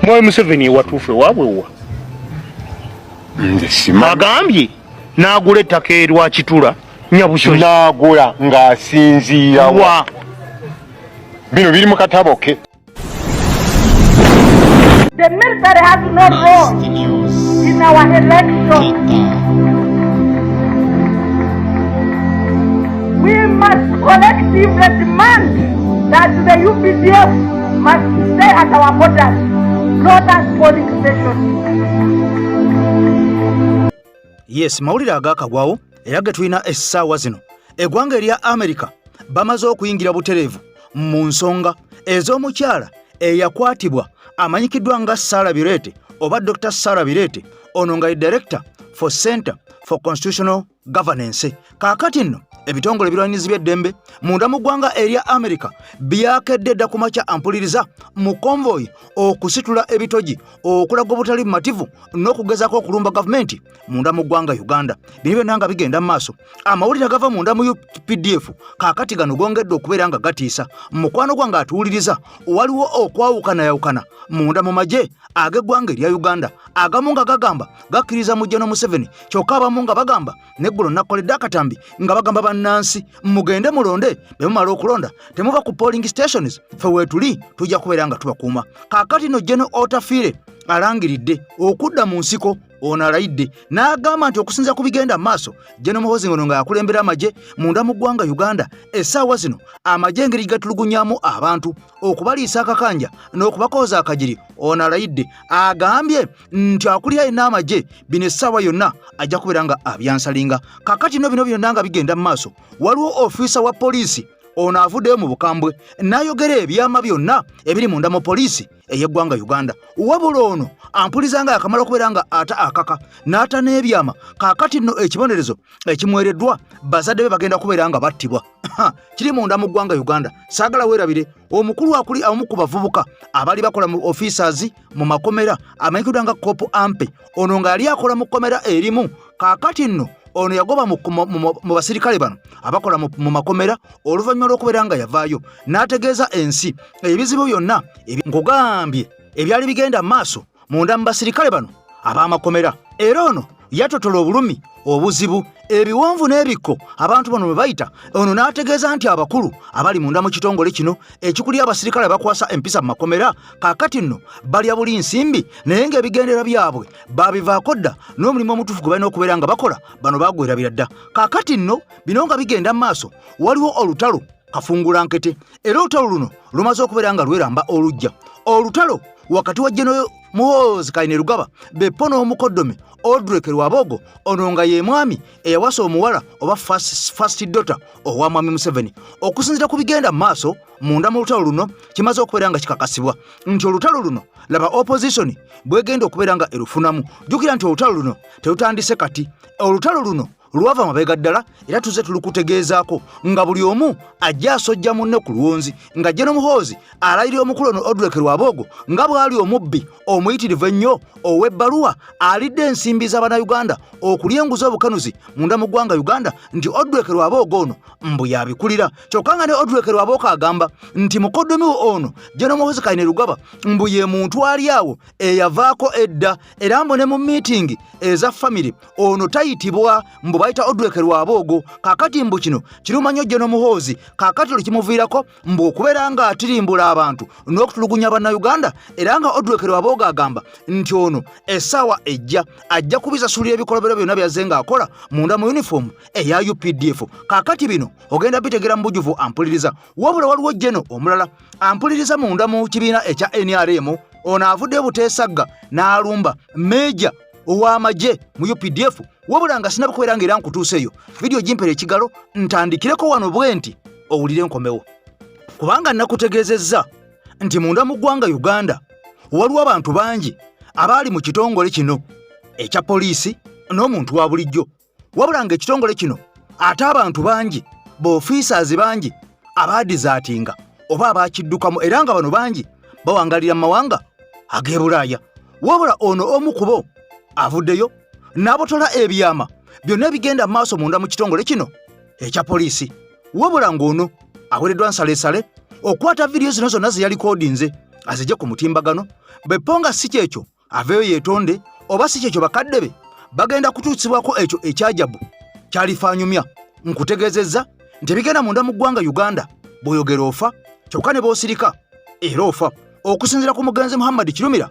Mwe Museveni watuufe wabwewa agambye n'agula ettaka erwa Kitula Nyabusozi n'agula ng'asinziira bino biri mu katabo ke. The military has no role in our election. We must collectively demand that the UPDF must stay at our borders, not as polling stations. Yes, mawulire agakagwawo era ge tulina essaawa zino. Eggwanga erya America bamaze okuyingira butereevu mu nsonga ez'omukyala eyakwatibwa amanyikiddwa nga Sarah Birete oba Dr. Sarah Birete, ono nga ye Director for Center for Constitutional Governance. Kaakati nno ebitongole ebirwanyizi by'eddembe munda mu ggwanga erya America byakedde dda ku makya ampuliriza mu konvoyi okusitula ebitogi okulaga obutali bumativu n'okugezaako okulumba gavumenti munda mu ggwanga Uganda. Bino byonna nga bigenda mu maaso. Amawulire agava munda mu UPDF kaakati gano gongedde okubeera nga gatiisa. Mukwano gwange atuwuliriza waliwo okwawukanayawukana munda mu magye ag'eggwanga erya Uganda, agamu nga gagamba gakkiriza mu General Museveni, kyokka abamu nga bagamba neggulo nakkoledde akatambi nga bagamba bannansi mugende mulonde, bwe mumala okulonda temuva ku polling stations, ffe weetuli tujja kubeera nga tubakuuma. Kaakati no General Otafiire alangiridde okudda mu nsiko, ono alayidde n'agamba nti okusinza ku bigenda maaso General Muhoozi ngono nga yakulembera amagye munda mu ggwanga Uganda. Essaawa zino amagye engeri gatulugunyaamu abantu okubaliisa akakanja n'okubakooza akajiri, ono alayidde agambye nti akulira yenna amagye bino essaawa yonna ajja kubeera nga abyansalinga. Kaakati bino byonna nga bigenda mu maaso, waliwo ofiisa wa poliisi ono avuddeyo mu bukambwe n'ayogera ebyama byonna ebiri munda mu poliisi ey'eggwanga Uganda. Wabula ono ampuliza nga yakamala okubeera nga ata akaka n'ata n'ebyama. Kaakati nno ekibonerezo ekimwereddwa bazadde be bagenda kubeera nga battibwa kiri munda mu ggwanga Uganda. Saagala weerabire omukulu akuli abamu ku bavubuka abali bakola mu officers mu makomera amanyikiddwa nga Kopu Ampe, ono nga yali akola mu kkomera erimu. Kaakati nno ono yagoba mu basirikale bano abakola mu makomera oluvannyuma lw'okubeera nga yavaayo n'ategeeza ensi ebizibu byonna nkugambye ebyali bigenda maaso munda mu basirikale bano ab'amakomera. Era ono yatotola obulumi obuzibu ebiwonvu n'ebikko abantu bano bwe bayita. Ono n'ategeeza nti abakulu abali munda mu kitongole kino ekikuli abasirikale bakwasa empisa mu makomera kaakati nno balya buli nsimbi, naye ng'ebigendera byabwe babivaako dda n'omulimu omutuufu gwe balina okubeera nga bakola bano bagwerabira dda. Kaakati nno bino nga bigenda mu maaso, waliwo olutalo kafungulankete, era olutalo luno lumaze okubeera nga lweramba olujja. Olutalo wakati wa General Muhoozi Kainerugaba Beppo n'omukoddome Odrek Rwabogo, ono nga ye mwami eyawasa omuwala oba first daughter owa mwami Museveni. Okusinzira ku bigenda mu maaso munda mu lutalo luno kimaze okubeera nga kikakasibwa nti olutalo luno laba opposition bwegenda okubeera nga erufunamu. Jjukira nti olutalo luno terutandise kati, olutalo luno lwava mabega ddala era tuze tulukutegeezaako nga buli omu ajja asojja munne ku luwonzi, nga General Muhoozi alayirira omukulu ono Odrek Rwabogo nga bw'ali omubbi omuyitirivu ennyo ow'ebbaluwa alidde ensimbi z'Abannayuganda okulyenguza obukanuzi munda mu ggwanga Uganda nti Odrek Rwabogo ono mbu yabikulira. Kyokka nga ne Odrek Rwabogo agamba nti mukoddomi ono General Muhoozi Kainerugaba mbu ye muntu ali awo eyavaako edda, era mbu ne mu miitingi eza family ono tayitibwa, mbu bayita Odrek Rwabogo. Kaakati mbu kino kiruma nnyo General Muhoozi, kaakati lukimuviirako mbu okubeera nga atirimbula abantu n'okutulugunya Bannayuganda, era nga Odrek Rwabogo agamba nti ono essaawa ejja ajja kubisasulira ebikolobero byonna byazze ng'akola munda mu uniform eya UPDF. Kaakati bino ogenda bitegera mu bujjuvu ampuliriza. Wabula waliwo General omulala ampuliriza munda mu kibiina ekya NRM, ono avuddeyo buteesagga n'alumba Meja ow'amagye mu UPDF. Wabula nga sinabukubeera ng'era nkutuuseeyo vidiyo gimpera ekigalo ntandikireko wano bwe nti owulire nkomewo, kubanga nakutegeezezza nti munda mu ggwanga Uganda waliwo abantu bangi abaali mu kitongole kino ekya poliisi n'omuntu wa bulijjo. Wabula nga ekitongole kino ate abantu bangi b'ofiisaazi bangi abaadizaatinga oba abakiddukamu, era nga bano bangi bawangalira mu mawanga ag'e Bulaaya. Wabula ono omu ku bo avuddeyo n'abotola ebyama byonna ebigenda mu maaso munda mu kitongole kino ekya poliisi. Wabula ng'ono awereddwa nsaleesale okwata vidiyo zino zonna ze yalikodinze azijje ku mutimbagano beponga si kyekyo aveyo yeetonde oba si kyekyo bakadde be bagenda kutuusibwako ekyo ekyajabu kyalifaanyumya nkutegeezezza nti bigenda munda mu ggwanga Uganda bw'oyogera ofa kyokka ne b'osirika era ofa okusinziira ku mugenzi Muhammad Kirumira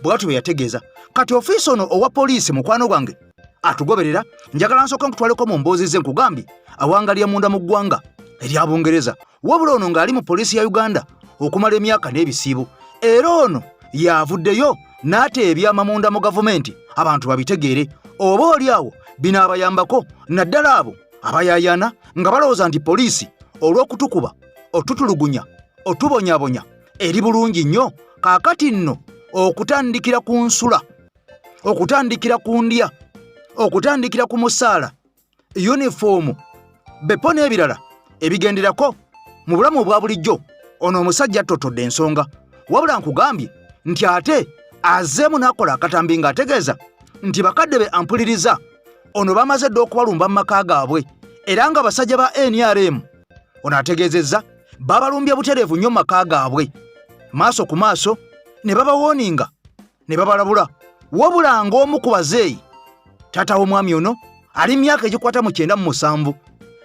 bw'atyo bwe yategeeza. Kati ofiisi ono owa poliisi mukwano gwange atugoberera njagala nsooka nkutwaleko mu mboozi ze nkugambye awangalya munda mu ggwanga erya Bungereza wabula ono ng'ali mu poliisi ya Uganda okumala emyaka n'ebisiibu era ono yaavuddeyo n'ate ebyama munda mu gavumenti abantu babitegeere oba oli awo bino abayambako naddala abo abayaayana nga balowooza nti poliisi olw'okutukuba otutulugunya otubonyabonya eri bulungi nnyo kaakati nno okutandikira ku nsula okutandikira ku ndya okutandikira ku musaala yunifoomu bepo n'ebirala ebigenderako mu bulamu obwa bulijjo ono omusajja attotodde ensonga wabula nkugambye nti ate azeemu n'akola akatambi ng'ategeeza nti bakadde be ampuliriza ono bamaze dda okubalumba mu maka gaabwe era nga basajja ba NRM ono ategeezezza babalumbye butereevu nnyo mu maka gaabwe maaso ku maaso ne babawooninga ne babalabula wabula ng'omu ku bazeeyi taata w'omwami ono ali myaka egikwata mu 97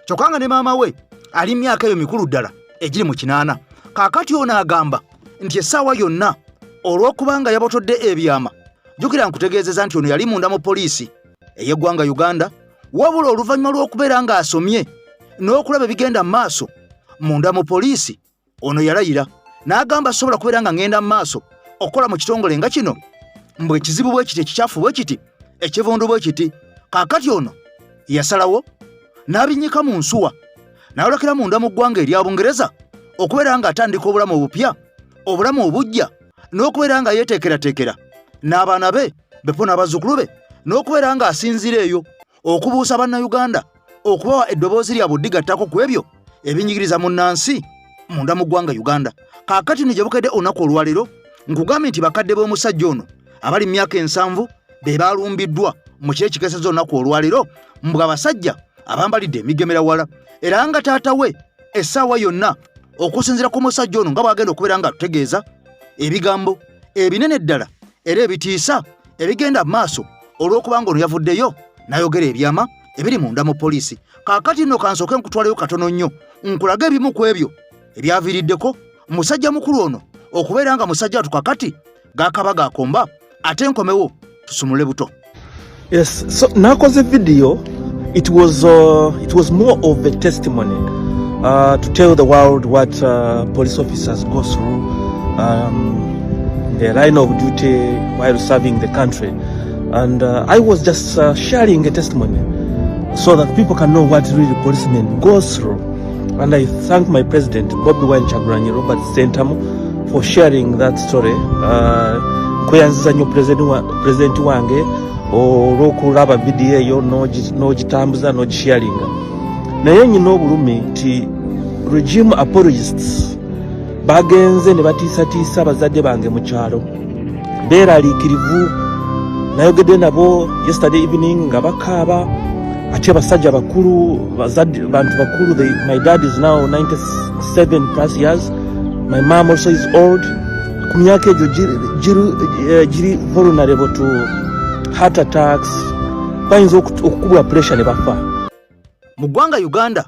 kyokka nga ne maama we ali myaka eyo mikulu ddala egiri mu 8 kaakati ono agamba nti essaawa yonna olw'okubanga yabotodde ebyama jjukira nkutegeezeza nti ono yali munda mu poliisi ey'eggwanga Uganda wabula oluvannyuma lw'okubeera ng'asomye n'okulaba ebigenda mu maaso munda mu poliisi ono yalayira n'agamba asobola kubeera nga ngenda mu maaso okukola mu kitongole nga kino mbwe ekizibu bwe kiti ekikyafu bwe kiti ekivundu bwe kiti kaakati ono yasalawo n'abinyika mu nsuwa n'ayolekera munda mu ggwanga erya Bungereza okubeera ng'atandika obulamu obupya obulamu obujja n'okubeera nga yeeteekerateekera n'abaana be bepo n'abazzukulu be n'okubeera ng'asinzira eyo okubuusa bannayuganda okubawa eddoboozi lya buddigattako ku ebyo ebinyigiriza munnansi munda mu ggwanga Uganda. Kaakati ne gye bukedde olunaku olwaleero nkugambye nti bakadde b'omusajja ono abali mu myaka 7 be baalumbiddwa mu kiro ekikeeseza olunaku olwaleero mbwe abasajja abambalidde emigemera wala era nga taata we essaawa yonna okusinziira ku musajja ono nga bw'agenda okubeera nga tutegeeza ebigambo ebinene ddala era ebitiisa ebigenda mu maaso olw'okubanga ono yavuddeyo n'ayogera ebyama ebiri munda mu poliisi. Kaakati nno kansooke nkutwaleyo katono nnyo nkulaga ebimu ku ebyo ebyaviiriddeko musajja mukulu ono okubeera nga musajja tukakati gaakaba gaakomba ate nkomewo tusumule buto. Yes, so nakoze video. It was more of a testimony to tell the world what police officers go through the line of duty while serving the country, and I was just sharing a testimony so that people can know what really policemen go through. And I thank my president Bobi Wine Kyagulanyi Robert Sentamu for sharing that story. Kweyanziza nnyo president wange olw'okulaba video eyo n'ogitambuza n'ogisharinga. Naye nyina obulumi nti regime apologists bagenze ne batiisatiisa abazadde bange mu kyalo beeraliikirivu. Nayogedde nabo yesterday evening nga bakaaba ate basajja bakulu bantu bakulu. My dad is now 97 plus years. My mom also is old. Ku myaka egyo giri vulnerable to heart attacks, bayinza okukubwa pressure ne bafa. Mu ggwanga Uganda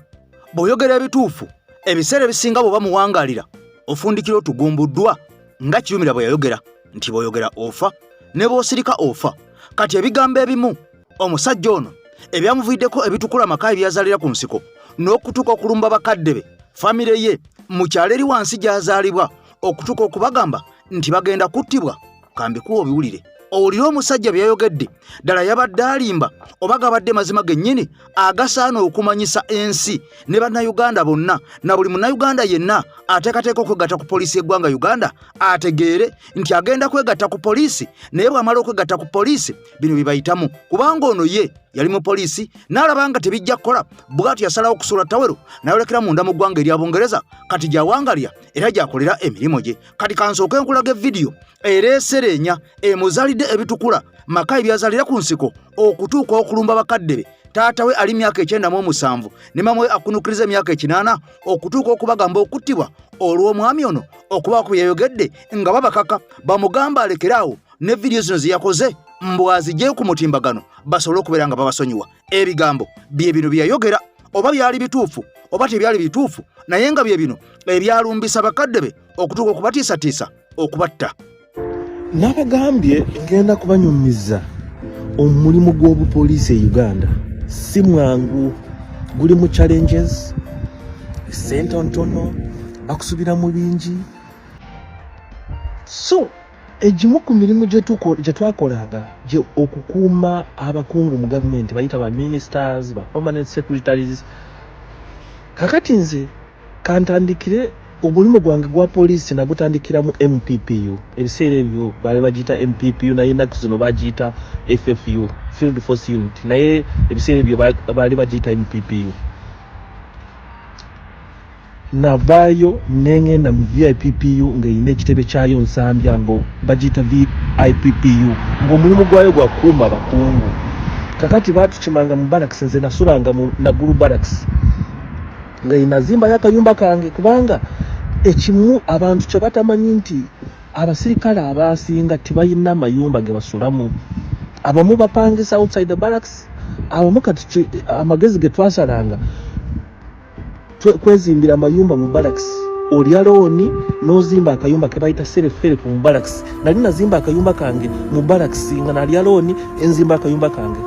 bw'oyogera ebituufu ebiseera ebisinga bw'oba muwangaalira ofundikira otugumbuddwa nga Kirumira bwe yayogera nti bw'oyogera ofa ne bw'osirika ofa. Kati ebigambo ebimu omusajja ono ebyamuviiddeko ebitukula amaka ebyazaalira ku nsiko n'okutuuka okulumba bakadde be famire ye mu kyalo eri wansi gy'azaalibwa okutuuka okubagamba nti bagenda kuttibwa kambikuwa obiwulire owulire omusajja bye yayogedde ddala yabadde alimba oba gabadde mazima gennyini agasaana okumanyisa ensi ne bannayuganda bonna na buli munnayuganda yenna ateekateeka okwegatta ku poliisi y'eggwanga Uganda ategeere nti agenda kwegatta ku poliisi naye bw'amala okwegatta ku poliisi bino bibayitamu kubanga ono ye yali mu poliisi n'alaba nga tebijja kukola bw'atyo yasalawo okusuula tawero n'ayolekera munda mu ggwanga erya Bungereza kati gy'awangalira era gy'akolera emirimu gye. Kati kansooke nkulaga evidiyo ereesereenya emuzaalidde ebitukula maka ebyazaalira ku nsiko okutuuka okulumba bakadde be. Taata we ali myaka 97 ne mama we akunukiriza emyaka 8 okutuuka okubagamba okuttibwa olw'omwami ono okubaako bye yayogedde nga babakaka bamugamba alekeraawo ne vidiyo zino ze yakoze mbwazijjeyo ku mutimbagano basobole okubeera nga babasonyiwa. Ebigambo bye bino bye yayogera, oba byali bituufu oba tebyali bituufu, naye nga bye bino ebyalumbisa bakadde be okutuuka okubatiisatiisa okubatta. N'abagambye ngenda kubanyumiza omulimu gw'obupoliisi e Uganda si mwangu, guli mu challenges, sente ntono, bakusubira mu bingi. So egimu ku mirimu gye twakolanga gye okukuuma abakungu mu gavumenti bayita ba ministers, ba permanent secretaries. Kakati nze kantandikire omulimu gwange gwa poliisi nagutandikira mu MPPU. Ebiseera ebyo baali bagiyita MPPU naye ennaku zino bagiyita FFU, Field Force Unit, naye ebiseera ebyo baali bagiyita MPPU. Navaayo nengenda mu VIPPU ng'erina ekitebe kyayo nsambya ngo bagiyita VIPPU, ng'omulimu gwayo gwa kukuuma abakungu. Kakati baatukimanga mu barracks, nze nasulanga mu Naguru barracks nga inazimbayo akayumba kange, kubanga ekimu abantu kye batamanyi nti abasirikale abasinga tebalina mayumba ge basulamu. Abamu bapangisa outside the barracks, abamu kati amagezi ge twasalanga kwezimbira amayumba mu barracks. Olya looni n'ozimba akayumba ke bayita self-help mu barracks. Nali nazimba akayumba kange mu barracks nga nalya looni enzimba akayumba kange.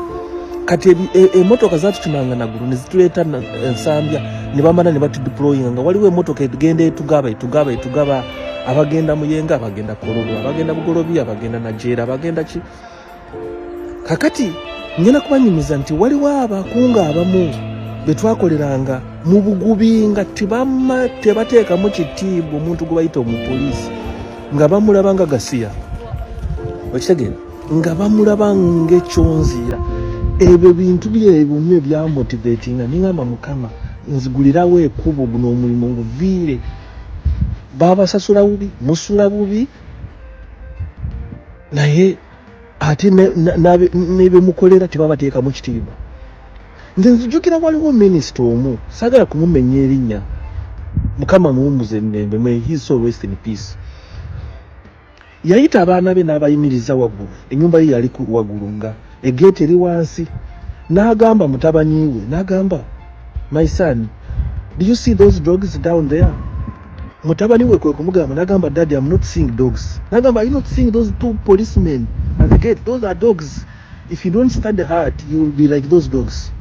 Kati emotoka zatutunanga Naguru ne zituleeta ensambya ne bamala ne batudeployinga nga waliwo emotoka egenda etugaba abagenda Muyenga, abagenda Kololo, abagenda Bugolobi, abagenda Najera, abagenda ki. Kakati ngenda kubanyumiza nti waliwo abakunga abamu betwakoleranga mu bugubi nga tebateekamu kitiibwa omuntu gwe bayita omupoliisi, nga bamulaba nga Gasiya, okitegeera, nga bamulaba ng'ekyonziira. Ebyo bintu byebyo byamotivatinga ningamba Mukama nzigulirawo ekkubo guno omulimu nguviire. Babasasula bubi, musula bubi, naye ate nebemukolera tebabateekamu kitiibwa. Nze nzijukira waliwo minisita omu, saagala kumumenya erinnya, Mukama muwummuze emirembe, may his soul rest in peace. Yayita abaana be n'abayimiriza waggulu, ennyumba ye yali waggulu nga egeeti eri wansi, n'agamba mutabani we, n'agamba, my son, do you see those dogs down there? Mutabani we kwe kumugamba, n'agamba, Daddy, I'm not seeing dogs. N'agamba, are you not seeing those two policemen at the gate? Those are dogs. If you don't study hard, you will be like those dogs.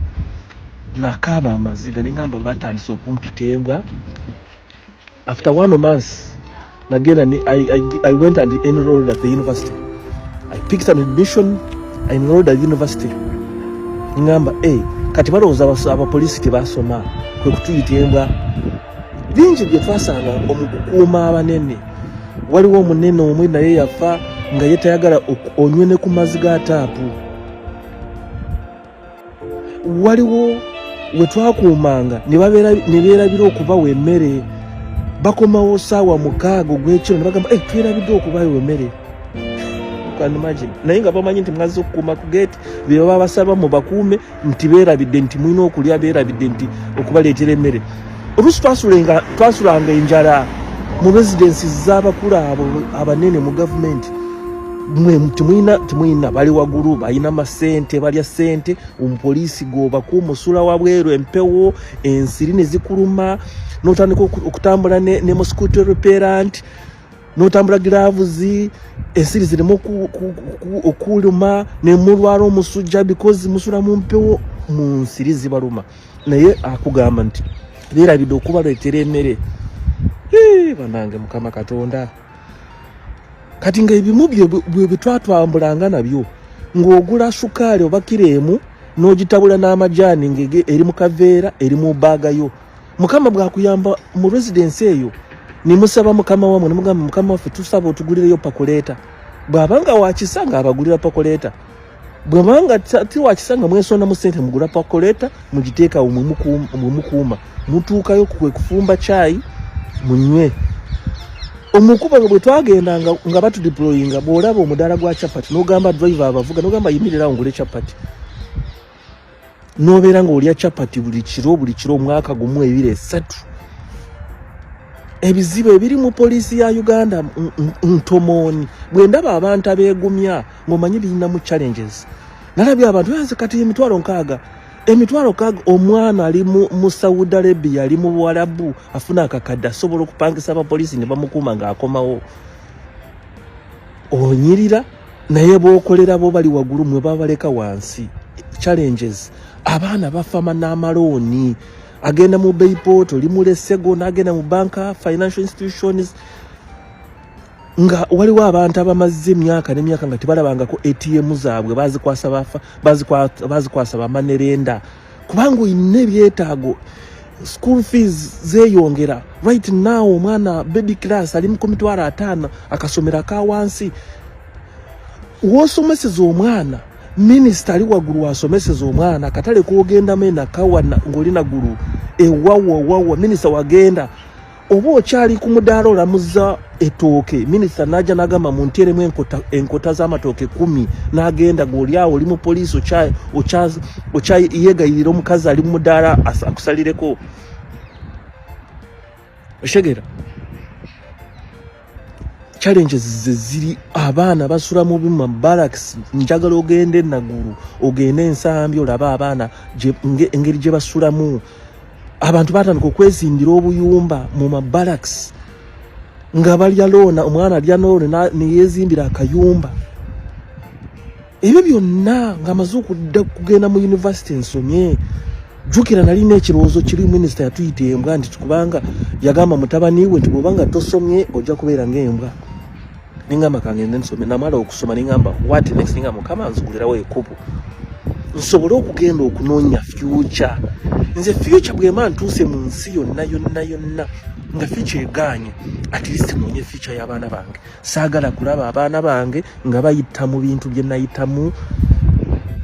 Nakaba amaziga n'ingamba batandise okumpitemba. After 1 month, I went and enrolled at the university. I picked an admission, I enrolled at university. Ngamba kati balowooza abapoliisi tebasoma kwe kutuyitembwa. Bingi bye twasanga omukukuuma abanene. Waliwo omunene omwe naye yafa nga ye tayagala onywe ne ku mazzi ga taapu. Waliwo we twakuumanga ne beerabira okubawa emmere. Bakomawo ssaawa 6 ogw'ekiro ne bagamba twerabidde okubawa emmere. Naye nga bamanyi nti mwaze okukuuma ku geeti, be baba basaba mu bakuume nti beerabidde nti mulina okulya, beerabidde nti okubaleetera emmere. Oluusi twasulanga enjala mu residences z'abakulu abo abanene mu gavumenti. Temuyina bali waggulu, balina amasente, balya ssente, omupoliisi g'obakuuma osula wabweru, empewo, ensiri ne zikuluma, n'otandika okutambula ne mosquito repellent, n'otambula gloves, ensiri zirimo okuluma, ne mulwala omusujja because musula mu mpewo, mu nsiri zibaluma. Naye akugamba nti beerabidde okubaleetera emmere. Banange Mukama Katonda. Kati nga ebimu bwe twatwambulanga nabyo, ng'ogula sukaali oba kireemu n'ogitabula n'amajaani ng'ege eri mu kaveera, eri mu baagayo. Mukama bw'akuyamba mu residence eyo, ne musaba Mukama wamwe ne mugamba, Mukama waffe tusaba otugulireyo pakoleeta. Bw'abanga wakisa ng'abagulira pakoleeta. Bw'abanga tiwakisa nga mwesonda mu ssente mugula pakoleeta, mugiteeka mukuuma. Mutuukayo kwe kufumba chai munywe. Omukuba bwe twagenda nga batudeployinga, bw'olaba omudaala gwa chapati n'ogamba driver abavuga n'ogamba yimirira ngule chapati. N'obeera ng'olya chapati buli kiro omwaka gumu 2-3. ebizibu ebiri mu poliisi ya Uganda ntomoni bwe ndaba abantu abeegumya ng'omanyi birina mu challenges nalabye abantu yanze kati emitwalo nkaaga omwana ali mu Saudi Arabia ali mu Buwarabu afuna akakadde asobola okupangisa abapoliisi ne bamukuuma ng'akomawo onyirira naye bookolera bo bali waggulu mwe babaleka wansi challenges abaana bafama n'amalooni agenda mu Bayport oli mu Lesego n'agenda mu banka financial institutions nga waliwo abantu abamaze emyaka n'emyaka nga tebalabangako ATM zaabwe bazikwasa bamanerenda kubanga oyina ebyetaago school fees zeyongera right now omwana baby class ali mu 5,000 akasomera ka wansi wosomeseza omwana Minister ali waggulu wasomeseza omwana akatale kogenda mena kawana ngolina gulu ewawa minister wagenda oba okyali ku mudaala olamuza etooke minister najja nagamba munteremu enkota z'amatooke 10 n'agenda g'oli awo oli mu poliisi okyayegayirira omukazi ali mu mudaala akusalireko oshegera challenges ziri abaana basula mu bima barracks njagala ogende naguru ogende ensambi olaba abaana engeri gye basulamu abantu batandika okwezindira obuyumba mu mabarracks nga balya loona omwana alya loona neyezimbira akayumba ebyo byonna nga amaze okugenda mu university ensomye jukira nalina ekirowoozo kiri minister yatuyita embwa nti tukubanga yagamba mutabani we nti bw'obanga tosomye ojja kubeera ng'embwa ningamba kangende nsome namala okusoma ningamba what next ningamba mukama nzigulirawo ekkubo nsobole okugenda okunoonya future nze future bwema ntuuse mu nsi yonna nga future eganye at least noonye future y'abaana bange saagala kulaba abaana bange nga bayita mu bintu bye nayitamu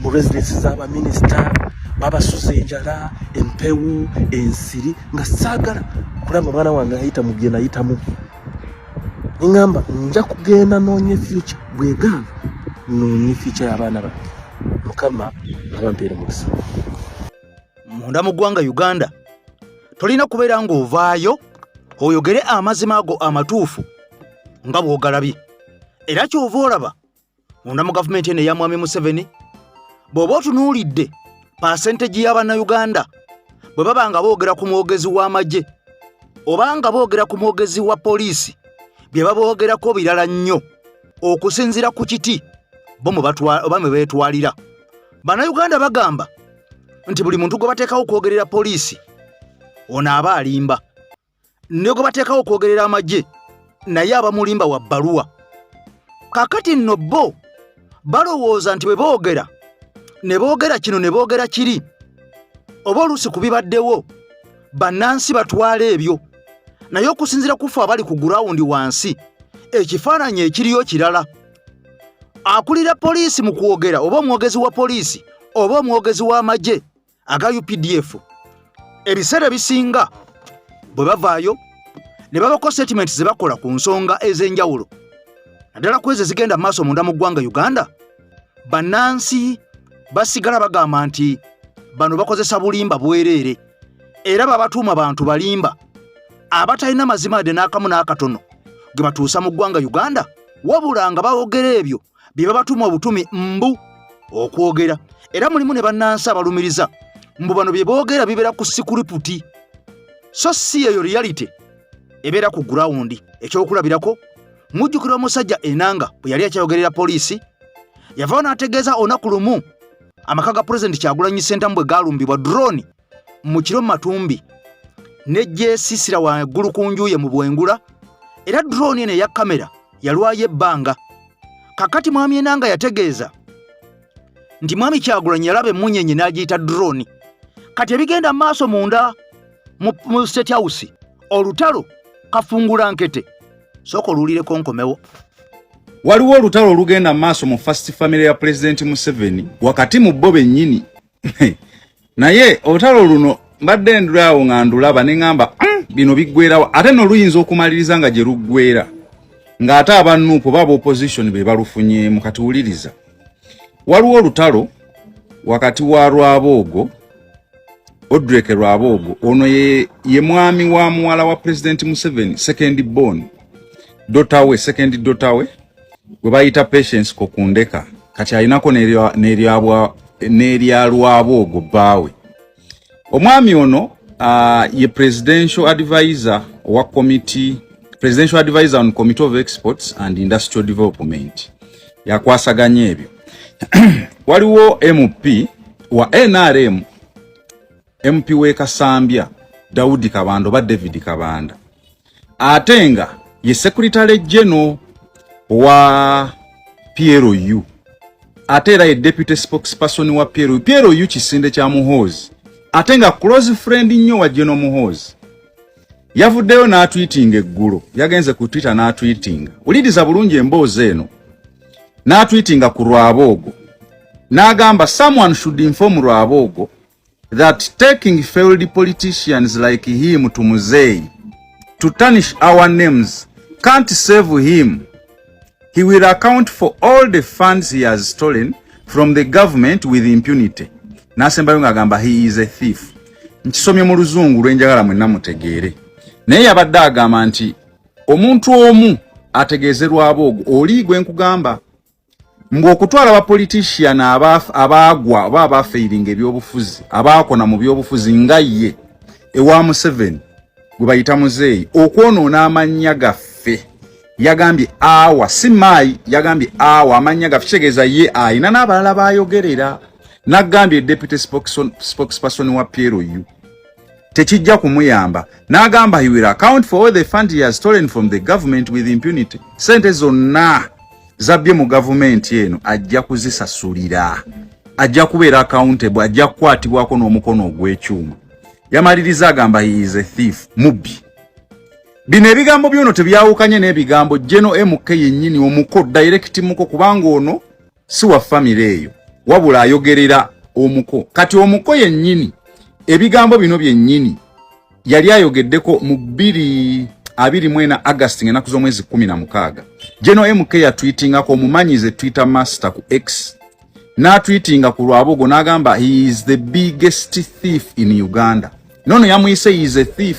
mu residence z'abaminisita babasuza enjala empewu ensiri nga saagala kulaba omwana wange ayita mu bye nayitamu ningamba nja kugenda noonye future bwegamba noonye future y'abaana bange mukama abampeere mukisa munda mu ggwanga Uganda tolina kubeera ng'ovaayo oyogere amazima ago amatuufu nga bw'ogalabye era kyova olaba munda mu gavumenti eno eya Mwami Museveni bw'oba otunuulidde pasenteji y'Abannayuganda bwe baba nga boogera ku mwogezi w'amagye oba nga boogera ku mwogezi wa poliisi bye baboogerako birala nnyo okusinziira ku kiti bo oba mwe beetwalira. Bannayuganda bagamba nti buli muntu gwe bateekawo okwogerera poliisi ono aba alimba, ne gwe bateekawo okwogerera amagye naye abamulimba wa bbaluwa. Kaakati nno bo balowooza nti bwe boogera ne boogera kino ne boogera kiri, oba oluusi ku bibaddewo bannansi batwala ebyo, naye okusinziira ku ffe abali ku gurawundi wansi ekifaananyi ekiriyo kirala. Akulira poliisi mu kwogera oba omwogezi wa poliisi oba omwogezi w'amagye aga UPDF ebiseera bisinga bwe bavaayo ne babako statement ze bakola ku nsonga ez'enjawulo naddala ku ezo zigenda maaso munda mu ggwanga Uganda, bannansi basigala bagamba nti bano bakozesa bulimba bwereere era babatuuma bantu balimba abatalina mazima ade n'akamu n'akatono ge batuusa mu ggwanga Uganda, wabula nga bawoogera ebyo bye babatuma obutumi mbu okwogera. Era mulimu ne bannansi abalumiriza mbu bano bye boogera bibeera ku sikuriputi, so si eyo reality ebeera ku gurawundi. Ekyokulabirako mujjukira omusajja Enanga bwe yali akyayogerera poliisi, yavaawo n'ategeeza olunaku lumu amaka ga Pulezidenti Kyagulanyi Ssentamu bwe gaalumbibwa drone mu kiro Matumbi n'egyesiisira waggulu ku njuye mu Bwengula, era drone eno eya kamera yalwayo ebbanga. Kakati Mwami Enanga yategeeza nti Mwami Kyagulanyi yalaba emmunyenye n'agiyita drone. Kati ebigenda maaso munda mu State House olutalo kafungula nkete, sooka oluwulireko nkomewo. Waliwo olutalo olugenda maaso mu first family ya President Museveni wakati mu bo bennyini naye olutalo luno mbadde ndulawo nga ndulaba ne ngamba bino biggweerawo ate no luyinza okumaliriza nga gye luggweera ng'ate abannuupo baba opposition be balufunyeemu. Katuwuliriza, waliwo olutalo wakati wa Lwaboogo Odreke Rwabogo ono ye mwami wa muwala wa President Museveni second born second daughter we gwe bayita Patience Kokundeka kati alinako nerya Rwabogo bawe. Omwami ono ye presidential advisor on Committee of Exports and Industrial Development yakwasaganya ebyo. Waliwo MP wa NRM MP we Kasambya Daudi Kabando ba David Kabanda atenga ye Secretary General wa PRU atera ye Deputy Spokesperson wa PRU Kisinde kya Muhoozi atenga close friend nnyo wa General Muhoozi yavuddeyo n'atweetinga eggulo yagenze ku Twitter n'atweetinga ulidiza bulungi emboozi eno n'atweetinga ku Rwabogo n'agamba someone should inform Rwabogo that taking failed politicians like him to Muzei to tarnish our names can't save him. He will account for all the funds he has stolen from the government with impunity. Nasembayo ngagamba he is a thief. Nkisomye mu Luzungu lwenjagala mwenna mutegeere. Naye yabadde agamba nti omuntu omu ategeeze Rwabogo oli gwe nkugamba mbu okutwala ba politician abagwa oba abafairinga ebyobufuzi abakona mu byobufuzi nga ye ewa Museveni gwe bayita Muzeeyi okwonoona amanya gaffe yagambye awa simai yagambye awa amanya gaffe kitegeeza ye ayina n'abalala bayogerera n'agambye deputy spokesperson wa PRU tekijja kumuyamba n'agamba he will account for all the funds he has stolen from the government with impunity. Sente zonna zabye mu government yeno ajja kuzisasulira ajja kubeera accountable ajja kukwatibwako n'omukono ogw'ekyuma. Yamaliriza agamba he is a thief mubbi. Bino ebigambo byono tebyawukanye n'ebigambo General MK yennyini omuko direct muko kubanga ono si wa family eyo wabula ayogerera omuko kati omuko yennyini ebigambo bino byennyini yali ayogeddeko mu 24 August ngenaku z'omwezi 16. General MK ya tweetinga ko mumanyize Twitter master ku X na tweetinga ku Rwabogo n'agamba he is the biggest thief in Uganda. Nono yamuyise he is a thief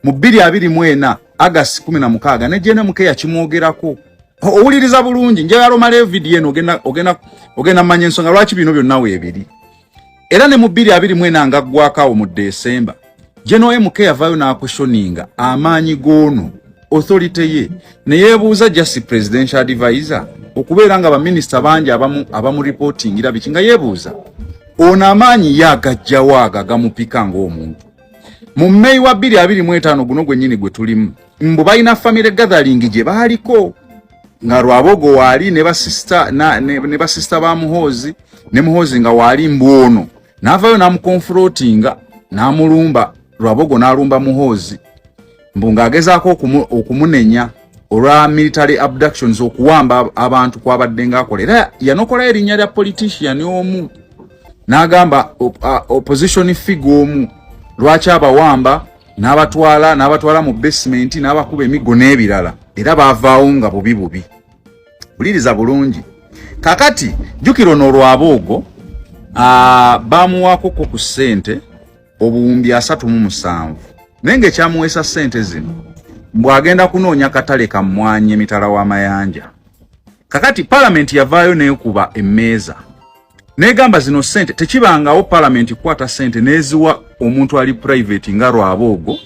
mu 24 August 16 ne General MK yakimwogerako. Owuliriza bulungi njagala omale video eno ogenda manya ensonga lwaki bino byonna weebiri. Era ne mu 24 ngaggwakawo mu December General MK yavayo n'akushoninga amaanyi gono authority ye ne yeebuuza just presidential advisor okubeera nga baminister bangi abamu reporting ira bikinga yeebuuza ono amaanyi yagajjawo agamupika ng'omuntu. Mu May wa 2025 guno gwennyini gwe tulimu mbu balina family gathering gye baaliko nga Rwabogo waali ne basista ba Muhoozi ne Muhoozi nga waali mbuono n'avayo n'amukonfrontinga n'amulumba Rwabogo n'alumba Muhoozi mbu ng'agezaako okumunenya olwa military abductions okuwamba abantu kwabadde ng'akola. Era yanokola erinnya lya politician omu n'agamba opposition figure omu lwaki abawamba n'abatwala mu basement n'abakuba emigo n'ebirala era baavaawo nga bubi. Buliriza bulungi kakati jjukira ono Rwabogo bamuwaako ku ssente obuwumbi 37 nenge kyamuweesa ssente zino mbw agenda kunoonya katale kammwanyi emitala w'amayanja. Kakati parliament yavaayo neekuba emmeeza negamba zino ssente tekibangawo parliament kwata ssente neziwa omuntu ali private nga Rwabogo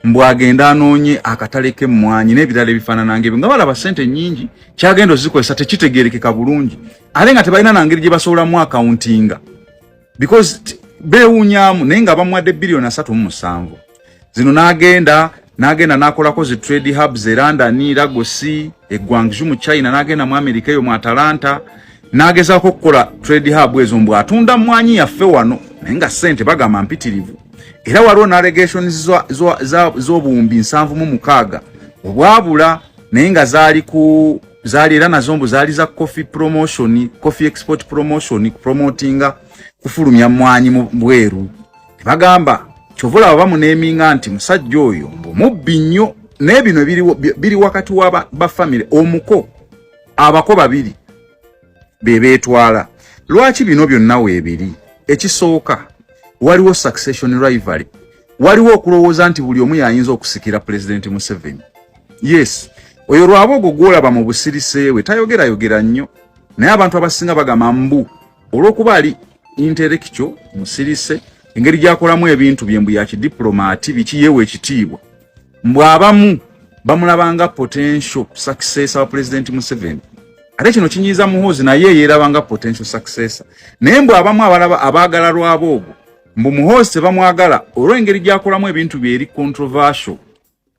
mbw agenda anoonye akatale k'emmwanyi n'ebirala ebifaanana ng'ebyo nga balaba ssente nnyingi kyagenda ozikozesa tekitegeerekeka bulungi ate nga tebalina nangeri gye basobolamu accountinga because beewuunyaamu naye nga bamuwadde billion 37 zino n'agenda n'akolako zi trade hubs e London, Lagos, e Guangzhou mu China, n'agenda mu America eyo mu Atlanta n'agezaako okukola trade hub ezo mbw atunda mmwanyi yaffe wano naye nga ssente bagamba mpitirivu. Era waliwo n'allegations z'obuwumbi 76 obwabula naye nga zaali era nazo mbu zaali za coffee export promotion promotinga kufulumya mmwanyi mu bweru. Bagamba kyovula baba muneeminga nti musajja oyo mubbi nnyo naye bino biri wakati wa bafamily omuko abako babiri bebeetwala. Lwaki bino byonna weebiri? Ekisooka waliwo succession rivalry, waliwo okulowooza nti buli omu yayinza okusikira President Museveni. Yes, oyo Lwabogo gwolaba mu busirise we tayogera nnyo, naye abantu abasinga bagamba mbu olw'okuba ali intellectual musirise, engeri gy'akolamu ebintu byembu ya kidiplomaati bikiyeewa ekitiibwa, mbu abamu bamulabanga potential successor wa President Museveni. Ate kino kinyiiza Muhoozi naye yeerabanga potential successor. Naye mbu abamu abaagala Lwabogo mbu Muhoozi tebamwagala olw'engeri gy'akolamu ebintu byeri controversial.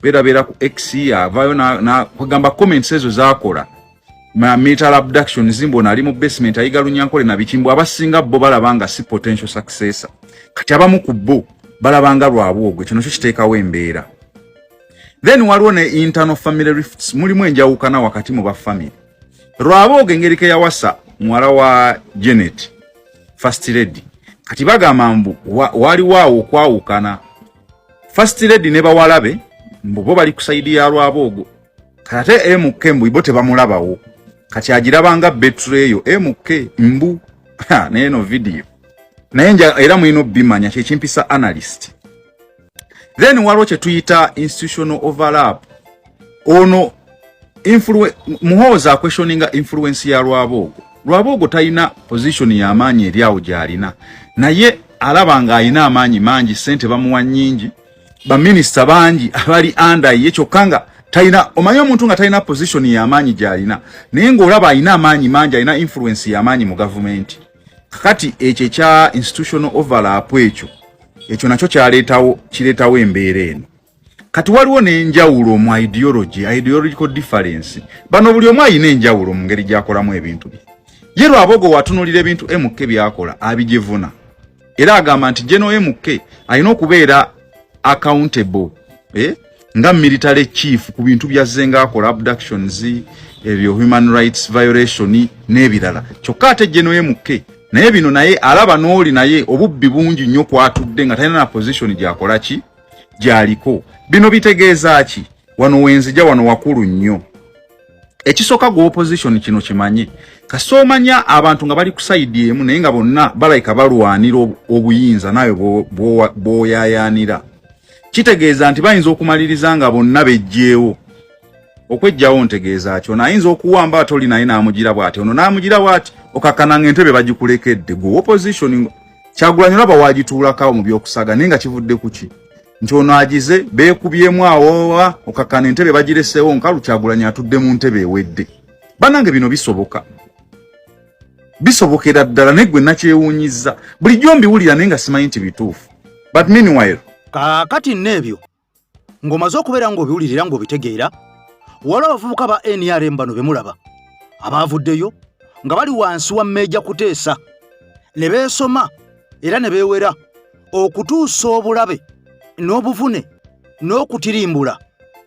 Beera ku X avaayo na kugamba comments ezo zaakola. Metal abduction zimbona ali mu basement ayiga Lunyankole na bichimbo abasinga bo balabanga si potential successor. Kati abamu ku bo balabanga Lwabogo, kino kyo kiteekawo embeera. Then waliwo ne internal family rifts, mulimu enjawukana wakati mu ba family. Lwabogo engeri ke yawasa mwala wa Janet First Lady, kati bagamba mbu waliwo okwawukana. First Lady ne bawalabe mbu bo bali kusaidia Lwabogo, kate MK mbu ibo tebamulabawo, kati agirabanga betrayo MK mbu neno video naye era mwino bimanya kyekimpisa analyst. Then waliwo kye tuyita institutional overlap. Ono Muhoozi questioninga influence ya Lwabogo. Lwabogo talina position ya amaanyi eri awo gy'alina, naye alabanga alina amaanyi mangi, sente bamuwa nnyingi, baminister bangi abali under ye, kyokka talina, omanyi omuntu nga talina position ya amaanyi gy'alina naye ng'olaba alina amaanyi mangi, alina influence ya amaanyi mu government. Kakati ekyo kya institutional overlap ekyo nakyo kireetawo embeera eno. Kati waliwo n'enjawulo mu ideological difference. Bano buli omu alina enjawulo mu ngeri gy'akolamu ebintu bye. Ye Lwabogo watunulira ebintu MK byakola abijevuna, era agamba nti General MK alina okubeera accountable nga military chief ku bintu byazzenga akola, abductions, ebyo human rights violation n'ebirala. Kyokka ate General MK naye bino naye alaba n'oli naye obubbi bungi nnyo kwatudde nga talina na position gy'akola ki gy'aliko. Bino bitegeeza ki? Wano wenzija wano wakulu nnyo. Ekisooka go opposition kino kimanye, kasoomanya abantu nga bali ku side emu naye nga bonna balayika balwanira obuyinza nayo bw'oyaayaanira. Kitegeeza nti bayinza okumaliriza nga bonna bejjeewo. Okwejjawo ntegeeza kyo, nayinza okuwamba atoli naye n'amugira bw'ati, ono n'amugira bw'ati, okakkananga entebe bagikulekedde. Go opposition Kyagulanyi olaba waagituulakawo mu by'okusaga naye nga kivudde ku ki? Nti ono agize beekubyemu awo, okakkana entebe bagireseewo, nkalu Kyagulanyi atudde mu ntebe ewedde. Bannange bino bisoboka. Bisobokera ddala naye gwe nakyewuunyizza. Bulijjo mbiwulira naye nga simanyi nti bituufu. But meanwhile, kaakati n'ebyo ng'omaze okubeera ng'obiwulirira ng'obitegeera, waliwo abavubuka ba NRM bano be mulaba abaavuddeyo nga bali wansi wa Meeja Kuteesa ne beesoma era ne beewera okutuusa obulabe n'obuvune n'okutirimbula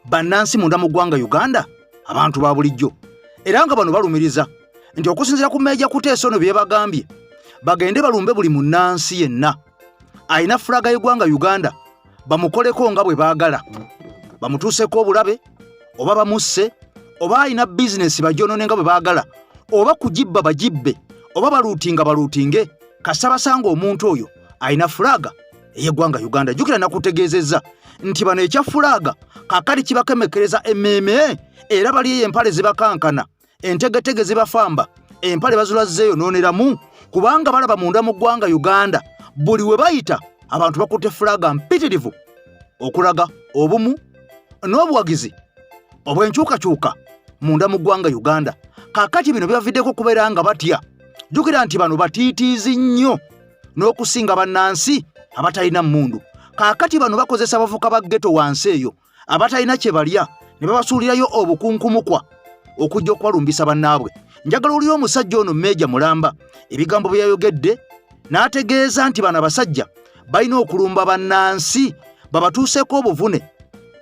bannansi munda mu ggwanga Uganda, abantu ba bulijjo. Era nga bano balumiriza nti okusinziira ku Meeja Kuteesa ono bye bagambye, bagende balumbe buli munnansi yenna ayina fulaga y'eggwanga Uganda, bamukoleko nga bwe baagala, bamutuuseko obulabe, oba bamusse, oba ayina bizinesi bagyonone nga bwe baagala, oba kugibba bagibbe, oba baluutinga baluutinge, kasita basanga omuntu oyo ayina fulaga ey'eggwanga Uganda. Jjukira nakutegeezezza nti bano ekya fulaga kaakati kibakemekereza emmeeme, era bali empale zibakankana, entegetege zibafamba, empale bazulazzeeyo nooneramu, kubanga balaba munda mu ggwanga Uganda buli we bayita abantu bakutte fulaga mpitirivu okulaga obumu n'obuwagizi obw'enkyukakyuka munda mu ggwanga Uganda. Kaakati bino bibaviddeko kubeera nga batya. Jjukira nti bano batiitiizi nnyo n'okusinga bannansi abatalina mmundu. Kaakati bano bakozesa abavuka ba ghetto wansi eyo abatalina kye balya ne babasuulirayo obukunkumukwa okujja okubalumbisa bannaabwe. Njagala oli omusajja ono Meeja Mulamba ebigambo bye yayogedde n'ategeeza nti bano abasajja balina okulumba bannansi babatuuseeko obuvune,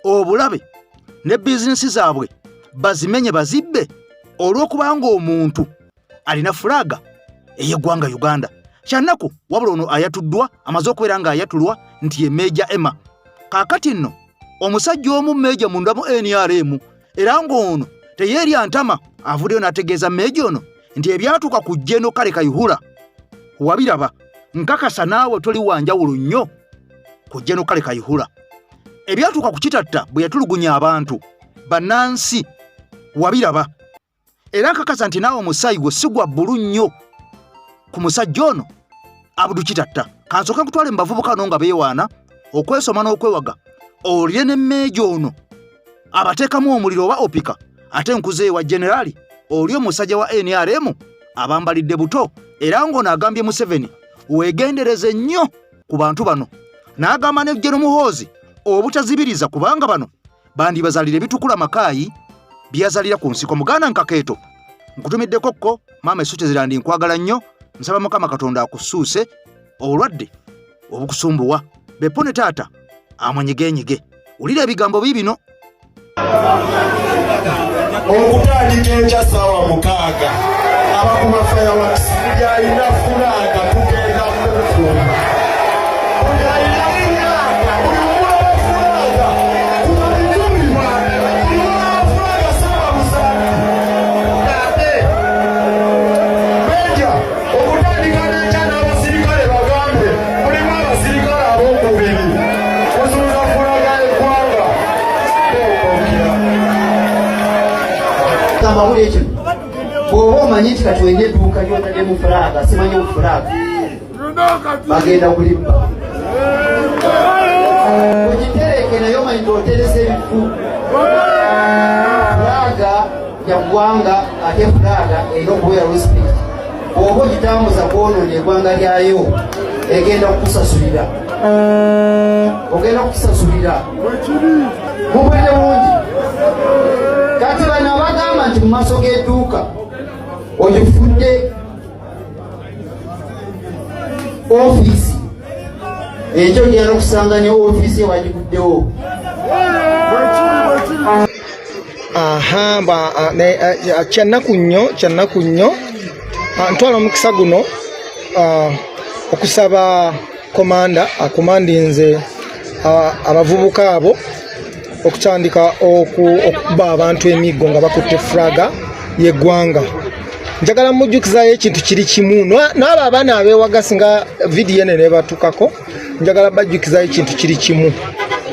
obulabe ne bizinesi zaabwe bazimenye bazibbe olw'okubanga omuntu alina fulaga ey'eggwanga Uganda. Kyannaku wabula ono ayatuddwa, amaze okubeera nga ayatulwa nti ye Meeja Emma. Kaakati nno omusajja omu Meeja munda mu NRM era ng'ono teyeerya ntama avuddeyo n'ategeeza Meeja ono nti ebyatuuka ku Jeno Kale Kayihura wabiraba nkakasa naawe toli wanjawulo nnyo ku Gen. Kale Kayihura. Ebyatuuka ku Kitatta bwe yatulugunya abantu bannansi wabiraba. Era nkakasa nti naawe omusaayi gwe si gwa bbulu nnyo ku musajja ono Abdul Kitatta. Kansooke nkutwale mu bavubuka no nga beewaana okwesoma n'okwewaga olye n'emmeejo ono abateekamu omuliro oba opika ate nkuze wa generali oli omusajja wa NRM abambalidde buto. Era ng'ono agambye Museveni weegendereze nnyo ku bantu bano. N'agamba ne Gen. Muhoozi obutazibiriza kubanga bano bandibazalira bitukula makaayi byazalira ku nsiko. Muganda Nkakeeto nkutumiddeko kko maama Essuute Zirandi nkwagala nnyo. Nsaba Mukama Katonda akusuuse obulwadde obukusumbuwa. Bepone taata amwenyegenyege. Wulira ebigambo bibino. Okutandika enkya ssaawa 6 abakuba fireworks byalina fulaga tugenda kufumba. Bw'oba omanyi nti kati olina edduuka ly'otadde mu fulaga simanyi obufulaga bagenda kulimba ogitereke naye omanyi nti oteresa ebifu fulaga ya ggwanga ate fulaga erina okubeera respect. Bw'oba ogitambuza kwonoona eggwanga lyayo egenda kukusasulira ogenda kukusasulira mubwedde bungi. Kati bano abagamba nti mu maaso g'edduuka ogifudde ofiisi ekyo gyana okusanga ne ofiisi ewagikuddewo. kyannaku nnyo ntwala omukisa guno okusaba komanda akomandinze abavubuka abo okutandika okuba abantu emiggo nga bakutte fulaga y'eggwanga. Njagala mujjukizayo ekintu kiri kimu n'abo abaana abeewagasi nga vidiyo ene nebatukako. Njagala bajjukizayo ekintu kiri kimu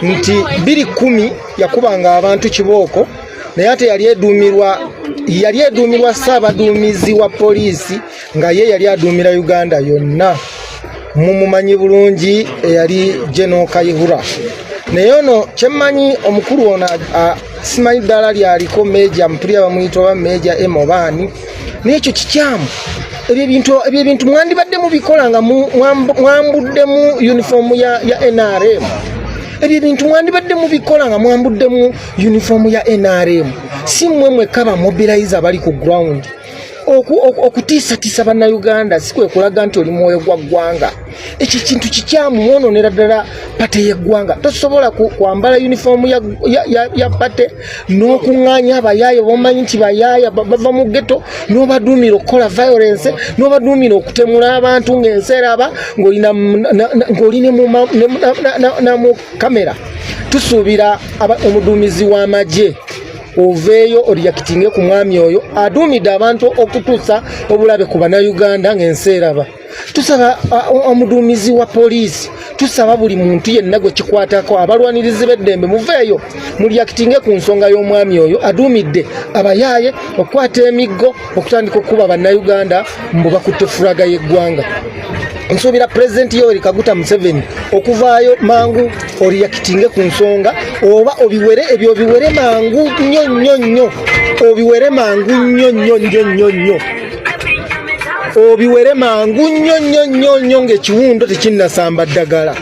nti 2010 yakubanga abantu kibooko naye ate yali eduumirwa ssaabaduumizi wa poliisi nga ye yali aduumira Uganda yonna. Mumumanyi bulungi eyali Gen. Kayihura. Naye ono kyemmanyi omukulu ono simanyi ddala lyaliko meja mpulira bamuyita oba meja Emobaani. N'ekyo kikyamu. Ebyo ebintu mwandibadde mubikola nga mwambuddemu uniform ya NRM. Ebyo ebintu mwandibadde mubikola nga mwambuddemu uniform ya NRM. Si mmwe mwekka bamobilize abali ku ground. Okutiisatiisa bannayuganda si kwe kulaga nti oli mwoyo gwa ggwanga. Ekyo kintu kikyamu mwonoonera ddala pate y'eggwanga. Tosobola kwambala uniform ya pate n'okuŋŋaanya abayaaye bomanyi nti bayaaya bava mu ghetto n'obaduumira okukola violence n'obaduumira okutemula abantu ng'ensi eraba ng'oli ne mu kamera. Tusuubira omuduumizi w'amagye oveeyo oriyakitinge ku mwami oyo aduumidde abantu okutuusa obulabe ku bannayuganda ng'ensi eraba. Tusaba omuduumizi wa poliisi, tusaba buli muntu yenna gwe kikwatako abalwanirizi b'eddembe muveeyo muliyakitinge ku nsonga y'omwami oyo aduumidde abayaaye okukwata emiggo okutandika okuba bannayuganda mbu bakutte fulaga y'eggwanga. Nsuubira Pulezidenti Yoweri Kaguta Museveni okuvaayo mangu oriyakitinge ku nsonga oba ebyo obiwere mangu nnyo obiwere mangu nnyo obiwere mangu nnyo ng'ekiwundo tekinnasamba ddagala.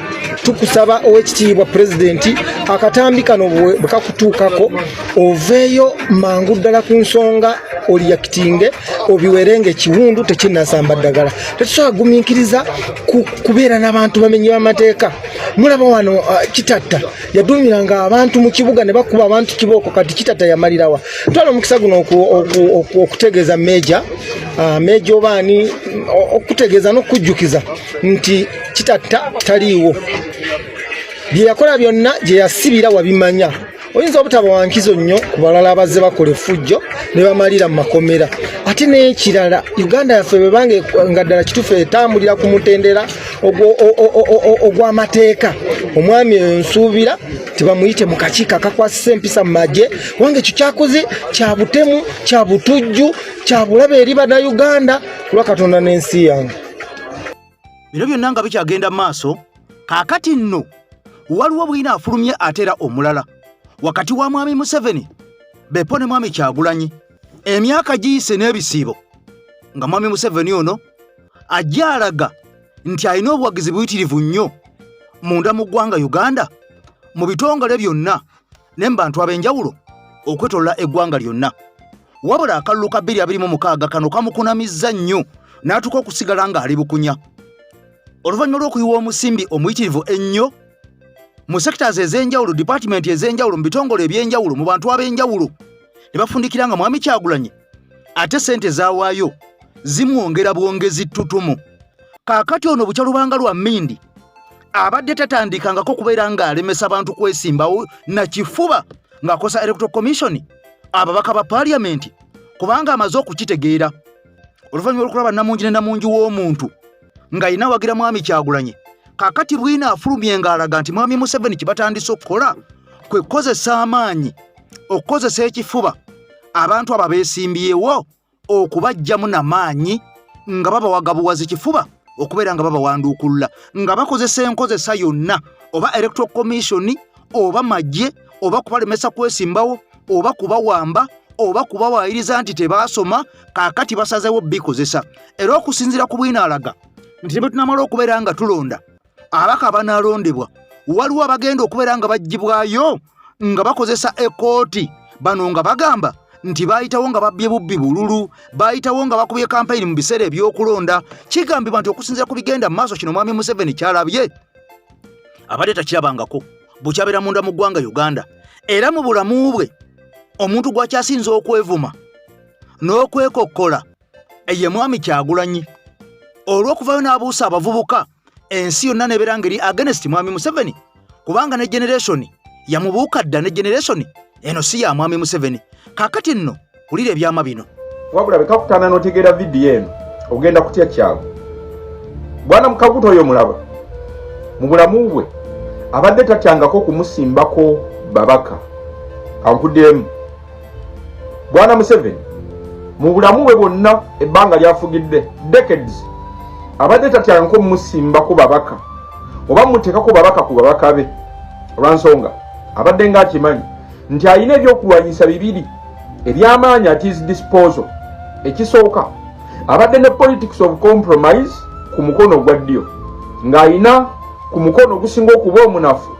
Tukusaba ow'ekitiibwa Pulezidenti akatambi kano bwe kakutuukako oveeyo mangu ddala ku nsonga oliyakitinge obiwere ng'ekiwundu tekinnasamba ddagala. Tetusobola gumiikiriza kubeera n'abantu bamenyi b'amateeka. Mulaba wano Kitatta yaduumiranga abantu mu kibuga ne bakuba abantu kibooko kati Kitatta yamalirawa. Twala omukisa guno okutegeeza meja obaani okutegeeza n'okujjukiza nti Kitatta taliiwo. Bye yakola byonna gye yasibira wabimanya. oyinza obutaba wankizo nnyo ku balala abazze bakola effujjo ne bamalira mu makomera ate n'ekirala Uganda yaffe bwe bange nga ddala kituufu etambulira ku mutendera ogw'amateeka omwami oyo nsuubira tebamuyite mu kakiiko akakwasisa empisa mu magye wange ekyo kyakoze kya butemu kya butujju kya bulabe eri bannayuganda kulwa Katonda n'ensi yange. Bino byonna nga bikyagenda mu maaso kaakati nno waliwo bwina afulumye ateera omulala wakati wa mwami Museveni Beppo ne mwami Kyagulanyi emyaka giyise n'ebisiibo nga mwami Museveni ono ajja alaga nti alina obuwagizi buyitirivu nnyo munda mu ggwanga Uganda mu bitongole byonna ne mu bantu ab'enjawulo okwetoolola eggwanga lyonna wabula akalulu ka 2026 kano kamukunamizza nnyo n'atuuka okusigala ng'ali bukunya oluvannyuma lw'okuyiwa omusimbi omuyitirivu ennyo mu sectors ez'enjawulo department ez'enjawulo mu bitongole eby'enjawulo mu bantu ab'enjawulo ne bafundikira nga mwami Kyagulanyi ate sente zaawaayo zimwongera bwongezi ttutumu kaakati ono bukyalubanga lwa mmindi abadde tatandikangako kubeera ng'alemesa abantu kwesimbawo na kifuba ng'akosa electoral commission ababaka ba parliament kubanga amaze okukitegeera oluvannyuma lw'okulaba namungi ne namungi w'omuntu ng'ayina wagira mwami Kyagulanyi kaakati bwina afulumye ng'alaga nti mwami Museveni kibatandise okukola kwe kukozesa amaanyi okukozesa ekifuba abantu abo beesimbyewo okubajjamu n'amaanyi nga babawagabuwaza kifuba okubeera nga babawanduukulula nga bakozesa enkozesa yonna oba electoral commission oba magye oba kubalemesa kwesimbawo oba kubawamba oba kubawaayiriza nti tebaasoma kaakati basazeewo bikozesa era okusinziira ku bwina alaga nti bwe tunamala okubeera nga tulonda abaka abanaalondebwa waliwo abagenda okubeera nga baggyibwayo nga bakozesa ekooti bano nga bagamba nti baayitawo nga babbye bubbi bululu baayitawo nga bakubye kampeyini mu biseera eby'okulonda kigambibwa nti okusinziira ku bigenda mu maaso kino mwami Museveni kyalabye abadde takirabangako bukyabeera munda mu ggwanga Uganda era mu bulamu bwe omuntu gw'akyasinza okwevuma n'okwekokkola ye mwami Kyagulanyi olw'okuvayo n'abuusa abavubuka ensi yonna nebeera ngeri against mwami Museveni kubanga ne generation yamubuuka dda ne generation eno si ya mwami Museveni kaakati nno kulira ebyama bino wabula bekakutana n'otegeera vidiyo eno ogenda kutya kyalo bwana Mukaguta oyo mulaba mu bulamu bwe abadde tatyangako kumusimbako babaka ankuddemu bwana Museveni mu bulamu bwe bwonna ebbanga lyafugidde decades abadde tatyangako kumusimbako babaka oba muteekako babaka ku babaka be olwansonga abadde ng'akimanyi nti alina ebyokulwanyisa bibiri eby'amaanyi at his disposal ekisooka abadde ne politics of compromise ku mukono ogwa ddyo ng'alina ku mukono ogusinga okuba omunafu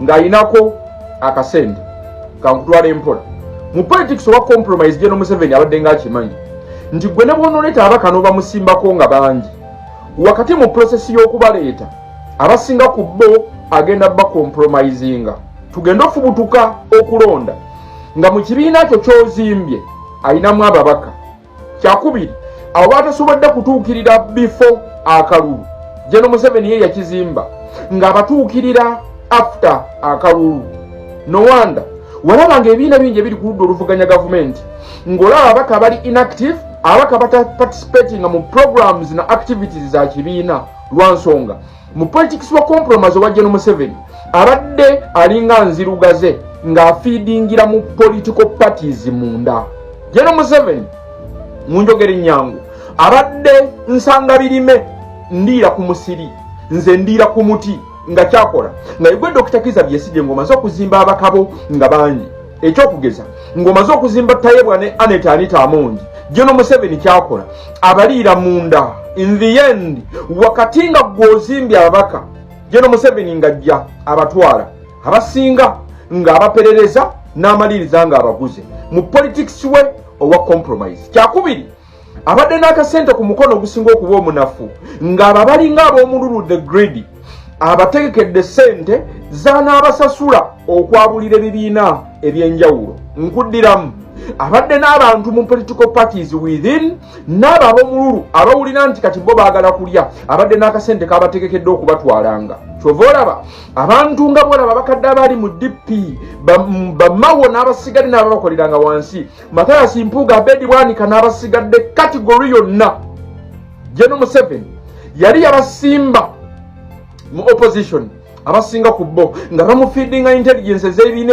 ng'alinako akasente kankutwala empola mu politics owa compromise General Museveni abadde ng'akimanyi nti gwe ne bw'onooleta abaka n'obamusimbako nga bangi wakati mu prosesi y'okubaleeta abasinga ku bo agenda bakompromisinga tugenda ofubutuka okulonda nga mu kibiina kyo ky'ozimbye alinamu ababaka kyakubiri abo batasobodde kutuukirira bifo akalulu General Museveni ye yakizimba ng'abatuukirira after akalulu no wonder walaba ng'ebibiina bingi ebiri ku ludda oluvuganya gavumenti ng'olaba ababaka bali inactive ababaka participating mu programs na activities za kibiina lwansonga mu politics wa compromise wa General Museveni abadde alinga nzirugaze ng'afiidingira mu political parties munda General Museveni mu njogera ennyangu abadde nsanga birime ndiira ku musiri nze ndiira ku muti nga kyakola nga yegwe Dr. Kizza Besigye ng'omaze okuzimba abakabo nga bangi ekyokugeza ng'omaze okuzimba Tayebwa ne Anita Amongi General Museveni kyakola abaliira munda in the end wakati nga gwozimbye ababaka General Museveni ngajja abatwala abasinga nga abaperereza n'amaliriza nga abaguze mu politics we owa compromise kyakubiri abadde n'akasente ku mukono ogusinga okuba omunafu ng'ababali ng'ab'omululu the greedy abategekedde sente z'anaabasasula okwabulira ebibiina ebyenjawulo nkuddiramu abadde n'abantu mu political parties within n'abo ab'omululu abawulira nti kati bo baagala kulya abadde n'akasente k'abategekedde okubatwalanga Chovolaba abantu nga bolaba bakadde abali mu DP bamawo n'abasigadde n'ababakoliranga wansi Mathias Mpuuga Abedi Bwanika n'abasigadde category yonna General Museveni yali yabasimba mu opposition abasinga ku bo nga bamufeedinga intelligence ez'ebibiina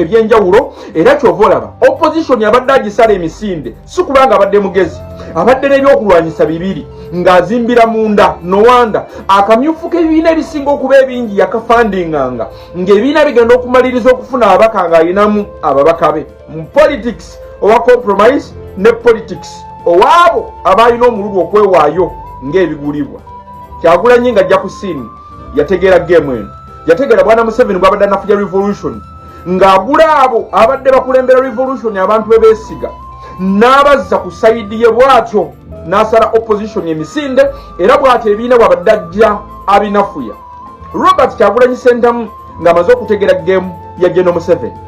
ebyenjawulo era kyovolaba opposition yabadde agisala emisinde si kubanga abadde mugezi abadde n'ebyokulwanyisa bibiri ng'azimbira munda nowanda akamyufu k'ebibiina ebisinga okuba ebingi yakafandinganga ng'ebibiina bigenda okumaliriza okufuna ababaka ng'alinamu ababaka be mu politics owa compromise ne politics owaabo abaalina omululu okwewaayo ng'ebigulibwa Kyagulanyi ng'ajja ku ssiini yategeera game eno yategeera bwana Museveni bw'abadde anafuja revolution ng'agula abo abadde bakulembera revolution abantu be beesiga n'abazza ku sayidi ye bw'atyo n'asala opposition emisinde era bw'atyo ebiina bw'abadde ajja abinafuya Robert Kyagulanyi Ssentamu ng'amaze okutegeera game ya General Museveni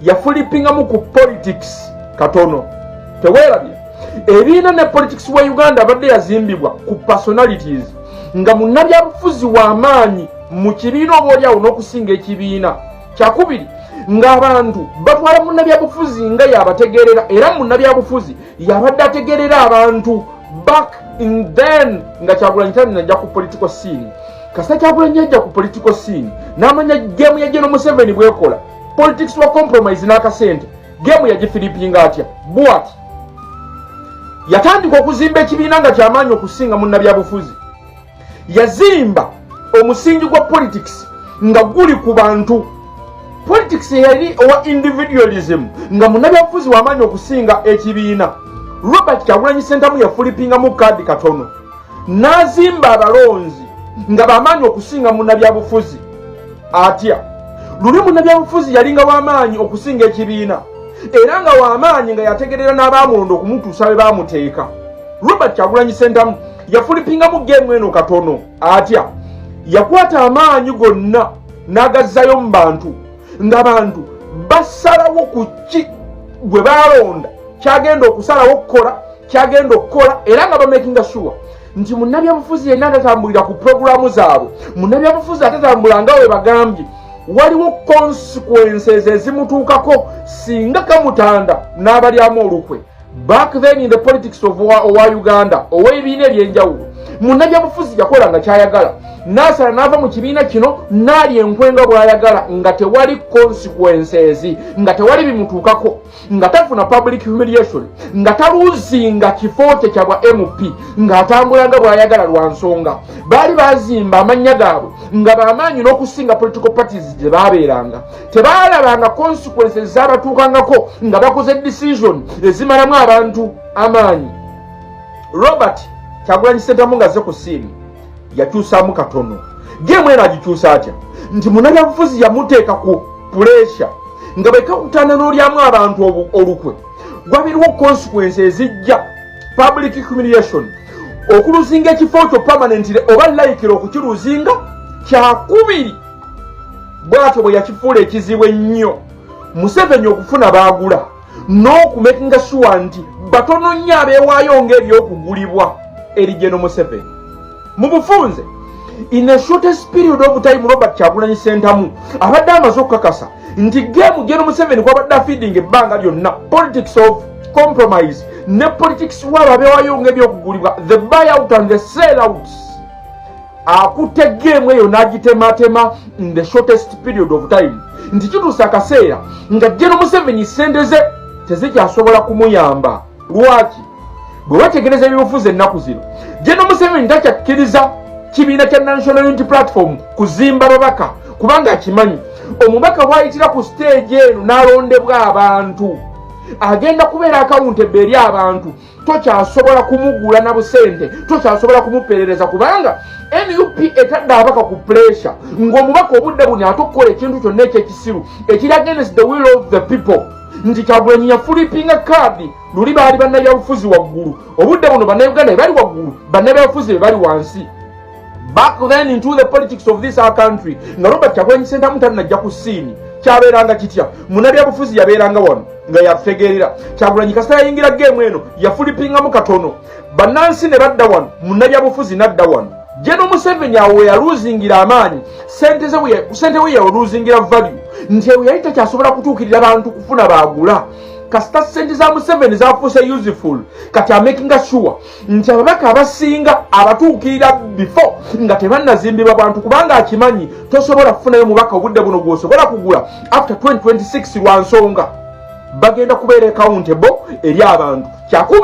yafulipingamu ku politics katono teweerabye ebiina ne politics wa Uganda abadde yazimbibwa ku personalities nga munnabyabufuzi w'amaanyi mu kibiina obaolyawo n'okusinga ekibiina kyakubiri ng'abantu batwala munnabyabufuzi nga yabategeerera era munnabyabufuzi yabadde ategeerera abantu back in then nga Kyagulanyi najja ku political scene kasita Kyagulanyi ajja ku political scene n'amanya gemu ya General Museveni bwekola politics wa compromise n'akasente gemu yagifilipinga atya bwati yatandika okuzimba ekibiina nga kyamaanyi okusinga munnabyabufuzi yazimba omusingi gwa politics nga guli ku bantu politics yali owa individualism nga munnabyabufuzi w'amaanyi okusinga ekibiina Robert Kyagulanyi Ssentamu yafulipinga mu kaadi katono n'azimba abalonzi nga bamaanyi okusinga munnabyabufuzi atya luli munnabyabufuzi yalinga w'amaanyi okusinga ekibiina era nga w'amaanyi nga yategerera n'abaamulonda okumutuusa be baamuteeka Robert Kyagulanyi Ssentamu yafulipingamu gemu eno katono atya yakwata amaanyi gonna n'agazzayo mu bantu ng'abantu basalawo ku ki gwe baalonda kyagenda okusalawo okukola kyagenda okukola era nga bamakinga sure nti munnabyabufuzi yenna atatambulira ku puroguramu zaabwe munnabyabufuzi atatambula nga we bagambye waliwo consequences ezimutuukako singa kamutanda n'abalyamu olukwe back then in the politics of owa Uganda ow'ebibiina ebyenjawulo munnabyabufuzi yakola nga kyayagala n'asala n'ava mu kibiina kino n'alya enkwenga bw'ayagala nga tewali consequences nga tewali bimutuukako nga tafuna public humiliation nga taluuzinga kifo kye kyabwa MP ng'atambulanga bw'ayagala lwa nsonga baali bazimba amannya gaabwe nga bamaanyi n'okusinga political parties gye baabeeranga tebaalabanga consequences z'abatuukangako nga bakoze decision ezimalamu abantu amaanyi Robert Kyagulanyi Ssentamu ng'azze ku ssiini yakyusaamu katono gemu eno agikyusa atya nti munnabyabufuzi yamuteeka ku pressure nga bekakutana n'olyamu abantu olukwe gwabiriwo consequences ezijja public humiliation okuluzinga ekifo kyo permanently oba layikira okukiruzinga kyakubiri bw'atyo bwe yakifuula ekizibu ennyo Museveni okufuna baagula n'okumakinga sure nti batono nnyo abeewaayo ng'ebyokugulibwa eri General Museveni mu bufunze in a shortest period of time Robert Kyagulanyi Ssentamu abadde amaze okukakasa nti gemu General Museveni kwabadde afeeding ebbanga lyonna politics of compromise ne politics wabo abeewaayo ng'ebyokugulibwa the buyout and the sellouts akutte gemu eyo n'agitematema in the shortest period of time nti kituusa akaseera nga General Museveni sente ze tezikyasobola kumuyamba lwaki bwe bategereza ebyobufuzi ennaku zino General Museveni takyakkiriza kibiina kya National Unity Platform kuzimba babaka kubanga akimanyi omubaka bw'ayitira ku stage eno n'alondebwa abantu agenda kubeera accountable eri abantu tokyasobola kumugula na busente tokyasobola kumuperereza kubanga NUP etadde abaka ku pressure ng'omubaka obudde buno atokukola ekintu kyonna ekyekisiru ekiri against the will of the people nti Kyagulanyi yafulipinga kaadi luli baali bannabyabufuzi waggulu obudde buno bannayuganda bali waggulu bannabyabufuzi be bali wansi back then into the politics of this our country nga Robert Kyagulanyi Ssentamu tanajja ku ssiini kyabeeranga kitya munnabyabufuzi yabeeranga wano nga yategeerera Kyagulanyi kasita yayingira gemu eno yafulipingamu katono bannansi ne badda wano munnabyabufuzi nadda wano General Museveni awe ya losing amaanyi sente we ya losing value nti we yali takyasobola kutuukirira abantu kufuna baagula kasita sente za Museveni zafuuse useful kati making sure nti ababaka abasinga abatuukirira before nga tebannazimbibwa bantu kubanga akimanyi tosobola kufunayo mubaka obudde buno gwosobola kugula after 2026 lwa nsonga bagenda kubeera accountable eri abantu